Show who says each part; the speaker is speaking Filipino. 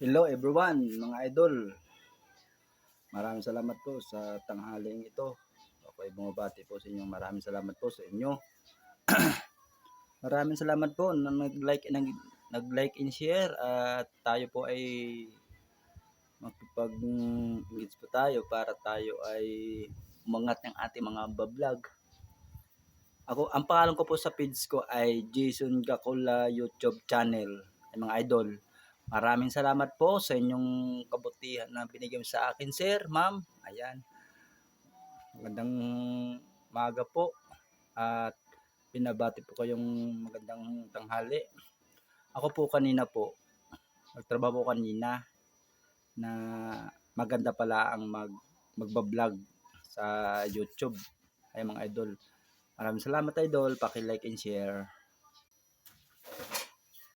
Speaker 1: Hello everyone, mga idol. Maraming salamat po sa tanghaling ito. Ako ay bumabati po sa inyo. Maraming salamat po sa inyo. Maraming salamat po na nag-like and share at tayo po ay magpag-engage po tayo para tayo ay umangat ng ating mga vlog. Ang pangalan ko po sa page ko ay Jason Gakula YouTube channel. Ay mga idol. Maraming salamat po sa inyong kabutihan na binigay mo sa akin, sir, ma'am. Ayan. Magandang maga po. At pinabati po kayong magandang tanghali. Ako po kanina po, nagtrabaho po kanina na maganda pala ang magbablog sa YouTube. Ay mga idol. Maraming salamat idol. Paki-like and share.